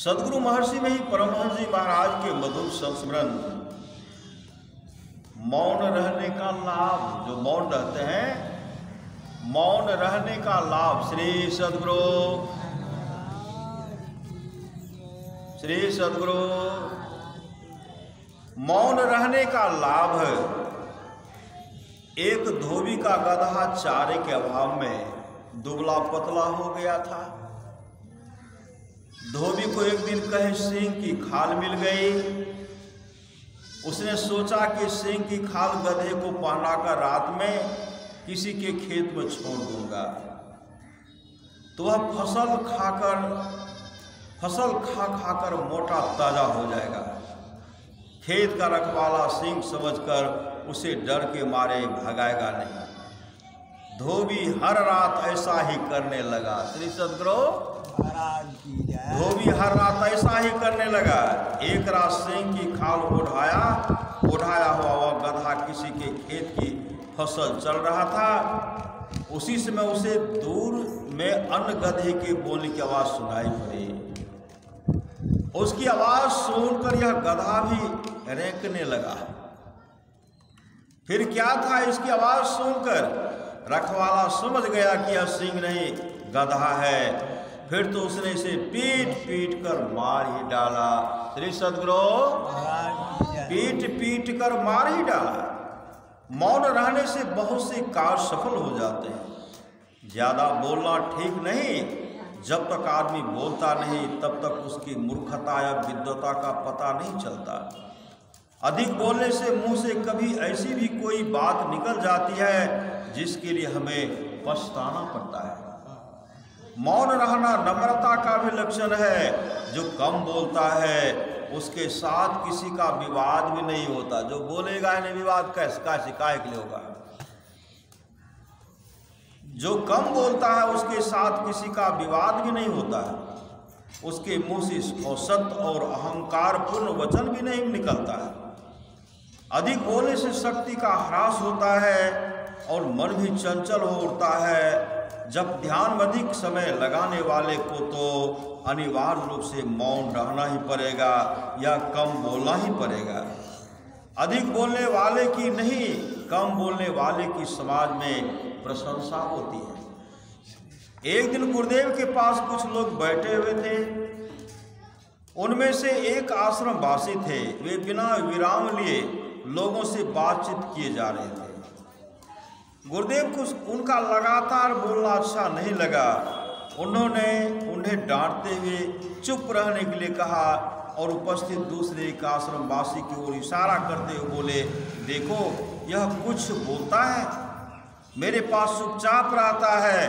सदगुरु महर्षि में ही परमहंस जी महाराज के मधुर संस्मरण मौन रहने का लाभ, जो मौन रहते हैं मौन रहने का लाभ। श्री सदगुरु मौन रहने का लाभ। एक धोबी का गधा चारे के अभाव में दुबला पतला हो गया था। धोबी को एक दिन कहे सिंह की खाल मिल गई। उसने सोचा कि सिंह की खाल गधे को पहनाकर रात में किसी के खेत में छोड़ दूंगा तो वह फसल खा खाकर मोटा ताजा हो जाएगा। खेत का रखवाला सिंह समझकर उसे डर के मारे भगाएगा नहीं। धोबी हर रात ऐसा ही करने लगा। श्री सदगुरु धोबी हर रात ऐसा ही करने लगा। एक रात सिंह की खाल उठाया हुआ वह गधा किसी के खेत की फसल चल रहा था। उसी समय उसे दूर में अन्य गधे के बोलने की आवाज सुनाई पड़ी। उसकी आवाज सुनकर यह गधा भी रेंकने लगा। फिर क्या था, इसकी आवाज सुनकर रखवाला समझ गया कि यह सिंह नहीं गधा है। फिर तो उसने इसे पीट कर मार ही डाला। श्री सदगुरु पीट कर मार ही डाला। मौन रहने से बहुत से कार्य सफल हो जाते हैं। ज्यादा बोलना ठीक नहीं। जब तक आदमी बोलता नहीं तब तक उसकी मूर्खता या विद्वता का पता नहीं चलता। अधिक बोलने से मुंह से कभी ऐसी भी कोई बात निकल जाती है जिसके लिए हमें पछताना पड़ता है। मौन रहना नम्रता का भी लक्षण है। जो कम बोलता है उसके साथ किसी का विवाद भी नहीं होता। जो बोलेगा इन्हें विवाद कैसे शिकायत के लिए होगा। जो कम बोलता है उसके साथ किसी का विवाद भी नहीं होता है। उसके मुंह से सत्य और अहंकार पूर्ण वचन भी नहीं निकलता है। अधिक बोलने से शक्ति का ह्रास होता है और मन भी चंचल हो उठता है। जब ध्यान में अधिक समय लगाने वाले को तो अनिवार्य रूप से मौन रहना ही पड़ेगा या कम बोलना ही पड़ेगा। अधिक बोलने वाले की नहीं, कम बोलने वाले की समाज में प्रशंसा होती है। एक दिन गुरुदेव के पास कुछ लोग बैठे हुए थे। उनमें से एक आश्रम वासी थे। वे बिना विराम लिए लोगों से बातचीत किए जा रहे थे। गुरुदेव को उनका लगातार बोलना अच्छा नहीं लगा। उन्होंने उन्हें डांटते हुए चुप रहने के लिए कहा और उपस्थित दूसरे एक आश्रम वासी की ओर इशारा करते हुए बोले, देखो यह कुछ बोलता है, मेरे पास चुपचाप रहता है।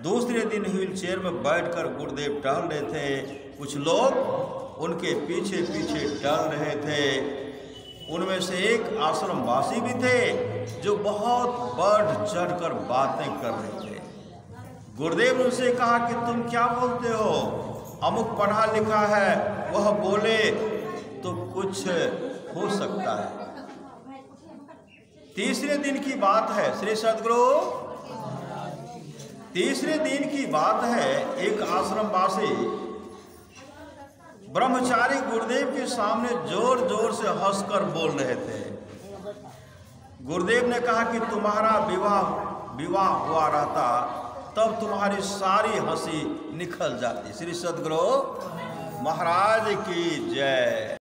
दूसरे दिन व्हील चेयर में बैठकर गुरुदेव टहल रहे थे। कुछ लोग उनके पीछे पीछे टहल रहे थे। उनमें से एक आश्रम वासी भी थे जो बहुत बढ़ चढ़कर बातें कर रहे थे। गुरुदेव ने उनसे कहा कि तुम क्या बोलते हो? अमुक पढ़ा लिखा है, वह बोले तो कुछ हो सकता है। तीसरे दिन की बात है। श्री सदगुरु तीसरे दिन की बात है। एक आश्रमवासी ब्रह्मचारी गुरुदेव के सामने जोर जोर से हंसकर बोल रहे थे। गुरुदेव ने कहा कि तुम्हारा विवाह हुआ रहता तब तुम्हारी सारी हंसी निखल जाती। श्री सदगुरु महाराज की जय।